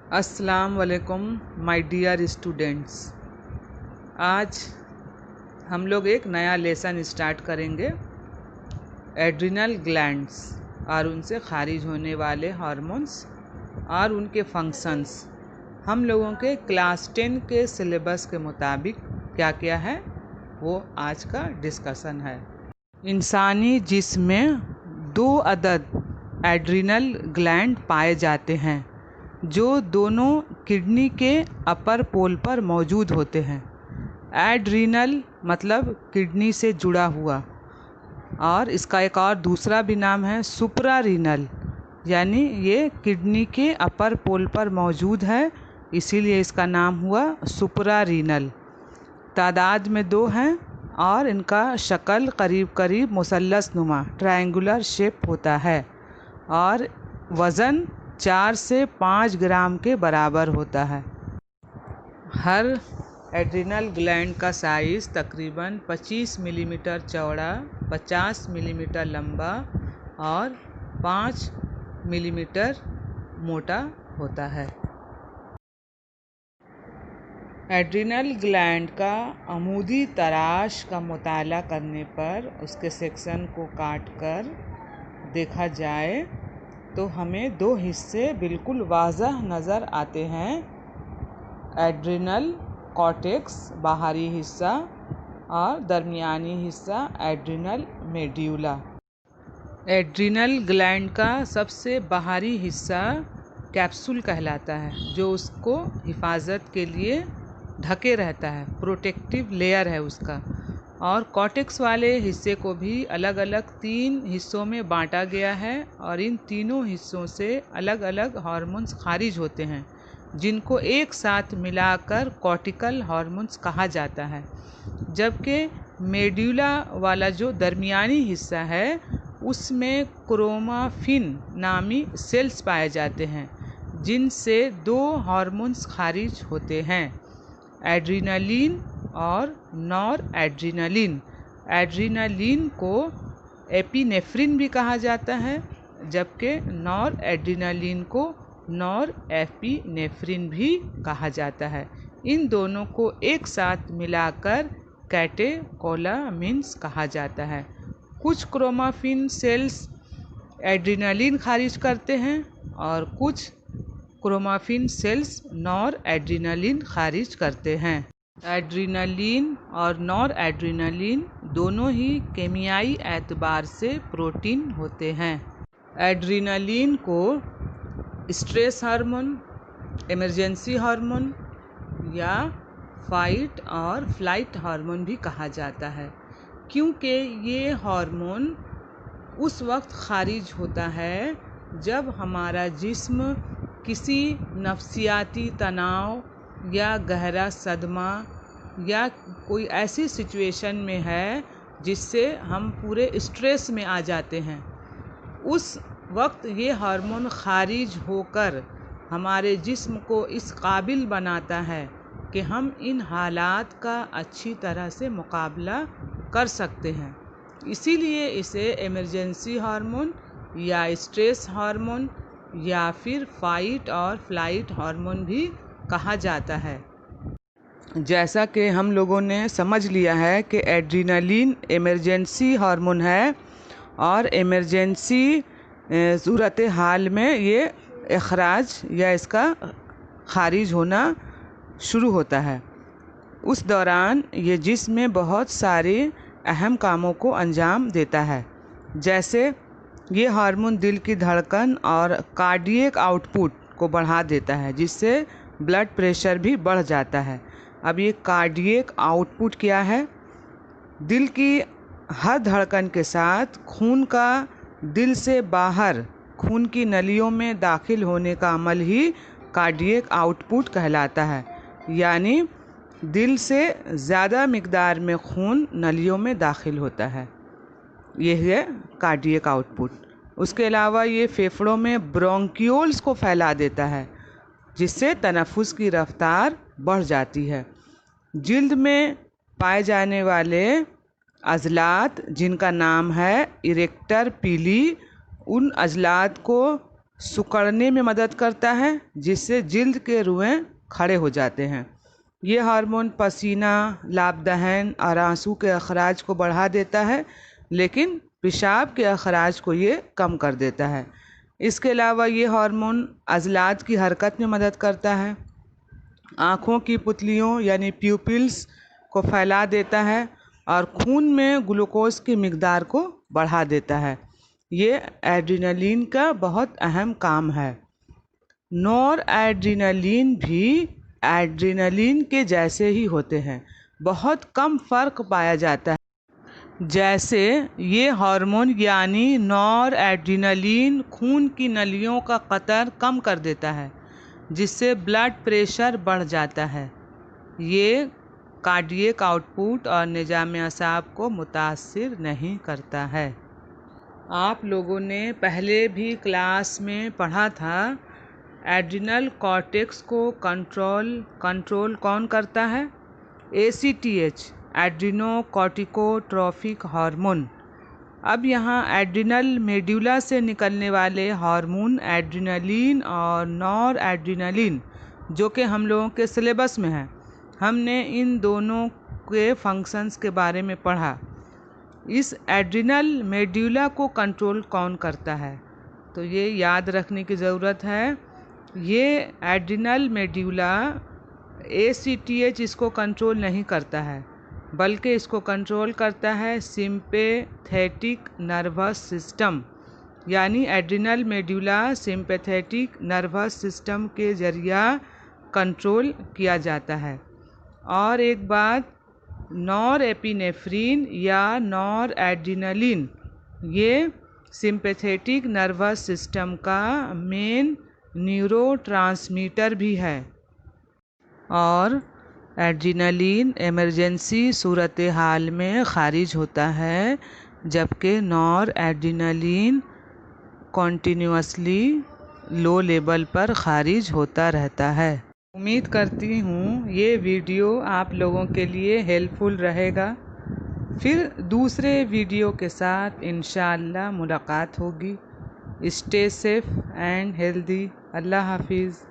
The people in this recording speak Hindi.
अस्सलाम वालेकुम माय डियर स्टूडेंट्स। आज हम लोग एक नया लेसन स्टार्ट करेंगे, एड्रिनल ग्लैंड्स और उनसे खारिज होने वाले हार्मोन्स और उनके फंक्शंस। हम लोगों के क्लास 10 के सिलेबस के मुताबिक क्या क्या है वो आज का डिस्कशन है। इंसानी जिस्म में 2 अदद एड्रिनल ग्लैंड पाए जाते हैं जो दोनों किडनी के अपर पोल पर मौजूद होते हैं। एड्रीनल मतलब किडनी से जुड़ा हुआ, और इसका एक और दूसरा भी नाम है सुप्रारीनल, यानी ये किडनी के अपर पोल पर मौजूद है, इसीलिए इसका नाम हुआ सुप्रारीनल। तादाद में 2 हैं और इनका शक्ल करीब करीब मुसल्लस नुमा ट्रायंगुलर शेप होता है और वज़न 4 से 5 ग्राम के बराबर होता है। हर एड्रिनल ग्लैंड का साइज़ तकरीबन 25 मिलीमीटर चौड़ा, 50 मिलीमीटर लंबा और 5 मिलीमीटर मोटा होता है। एड्रिनल ग्लैंड का अमूदी तराश का मुताला करने पर उसके सेक्शन को काट कर देखा जाए तो हमें 2 हिस्से बिल्कुल वाज़ह नज़र आते हैं। एड्रिनल कॉर्टेक्स बाहरी हिस्सा और दरमियानी हिस्सा एड्रिनल मेड्यूला। एड्रिनल ग्लैंड का सबसे बाहरी हिस्सा कैप्सूल कहलाता है, जो उसको हिफाजत के लिए ढके रहता है, प्रोटेक्टिव लेयर है उसका। और कॉर्टेक्स वाले हिस्से को भी अलग अलग 3 हिस्सों में बांटा गया है और इन तीनों हिस्सों से अलग अलग हार्मोन्स खारिज होते हैं, जिनको एक साथ मिलाकर कॉर्टिकल हार्मोन्स कहा जाता है। जबकि मेड्यूला वाला जो दरमियानी हिस्सा है उसमें क्रोमाफिन नामी सेल्स पाए जाते हैं, जिनसे 2 हार्मोन्स खारिज होते हैं, एड्रिनलिन और नॉर एड्रिनलिन। एड्रिनलिन को एपिनेफ्रिन भी कहा जाता है, जबकि नॉर एड्रिनलिन को नॉर एपिनेफ्रिन भी कहा जाता है। इन दोनों को एक साथ मिलाकर कैटेकोलामिन्स कहा जाता है। कुछ क्रोमाफिन सेल्स एड्रिनलिन खारिज करते हैं और कुछ क्रोमाफिन सेल्स नॉर एड्रिनलिन खारिज करते हैं। एड्रिनलिन और नॉर एड्रिनलिन दोनों ही केमियाई एतबार से प्रोटीन होते हैं। एड्रिनलिन को स्ट्रेस हार्मोन, इमरजेंसी हार्मोन या फाइट और फ्लाइट हार्मोन भी कहा जाता है, क्योंकि ये हार्मोन उस वक्त खारिज होता है जब हमारा जिस्म किसी नफ्सियाती तनाव या गहरा सदमा या कोई ऐसी सिचुएशन में है जिससे हम पूरे स्ट्रेस में आ जाते हैं। उस वक्त ये हार्मोन खारिज होकर हमारे जिस्म को इस काबिल बनाता है कि हम इन हालात का अच्छी तरह से मुकाबला कर सकते हैं। इसीलिए इसे इमरजेंसी हार्मोन या स्ट्रेस हार्मोन या फिर फाइट और फ्लाइट हार्मोन भी कहा जाता है। जैसा कि हम लोगों ने समझ लिया है कि एड्रिनलिन इमरजेंसी हार्मोन है और इमरजेंसी सूरत हाल में ये इखराज या इसका खारिज होना शुरू होता है। उस दौरान ये जिस्म में बहुत सारे अहम कामों को अंजाम देता है, जैसे ये हार्मोन दिल की धड़कन और कार्डियक आउटपुट को बढ़ा देता है, जिससे ब्लड प्रेशर भी बढ़ जाता है। अब ये कार्डियक आउटपुट क्या है? दिल की हर धड़कन के साथ खून का दिल से बाहर खून की नलियों में दाखिल होने का अमल ही कार्डियक आउटपुट कहलाता है, यानी दिल से ज़्यादा मिकदार में खून नलियों में दाखिल होता है। ये है कार्डियक आउटपुट। उसके अलावा ये फेफड़ों में ब्रोंकियोल्स को फैला देता है, जिससे तनफ़ुस की रफ्तार बढ़ जाती है। जिल्द में पाए जाने वाले अज़लात, जिनका नाम है इरेक्टर पीली, उन अज़लात को सिकुड़ने में मदद करता है, जिससे जिल्द के रुएं खड़े हो जाते हैं। ये हार्मोन पसीना, लाभ दहन और आंसू के अखराज को बढ़ा देता है, लेकिन पेशाब के अखराज को ये कम कर देता है। इसके अलावा ये हार्मोन अज़लात की हरकत में मदद करता है, आँखों की पुतलियों यानी प्यूपिल्स को फैला देता है और खून में ग्लूकोज की मिकदार को बढ़ा देता है। ये एड्रेनलिन का बहुत अहम काम है। नॉर एड्रेनलिन भी एड्रेनलिन के जैसे ही होते हैं, बहुत कम फ़र्क पाया जाता है। जैसे ये हार्मोन यानी नॉर एड्रेनलिन खून की नलियों का कतर कम कर देता है, जिससे ब्लड प्रेशर बढ़ जाता है। ये कार्डियक आउटपुट और निज़ाम असाब को मुतासिर नहीं करता है। आप लोगों ने पहले भी क्लास में पढ़ा था, एड्रिनल कॉर्टेक्स को कंट्रोल कौन करता है? ACTH, adrenocorticotropic hormone. अब यहाँ एड्रिनल मेड्यूला से निकलने वाले हार्मोन एड्रेनलिन और नॉर एड्रेनलिन, जो कि हम लोगों के सिलेबस में है, हमने इन दोनों के फंक्शंस के बारे में पढ़ा। इस एड्रिनल मेड्यूला को कंट्रोल कौन करता है? तो ये याद रखने की ज़रूरत है। ये एड्रिनल मेड्यूला ACTH इसको कंट्रोल नहीं करता है, बल्कि इसको कंट्रोल करता है सिंपैथेटिक नर्वस सिस्टम, यानी adrenal medulla sympathetic nervous system के ज़रिया कंट्रोल किया जाता है। और एक बात, नॉर एपिनेफ्रिन या नॉर एड्रेनलिन ये सिंपैथेटिक नर्वस सिस्टम का मेन न्यूरोट्रांसमीटर भी है। और एड्रेनलिन इमरजेंसी सूरत हाल में ख़ारिज होता है, जबकि नॉर एड्रेनलिन कॉन्टीन्यूअसली लो लेवल पर ख़ारिज होता रहता है। उम्मीद करती हूँ ये वीडियो आप लोगों के लिए हेल्पफुल रहेगा। फिर दूसरे वीडियो के साथ इंशाअल्लाह मुलाकात होगी। Stay safe and healthy. अल्लाह हाफिज़।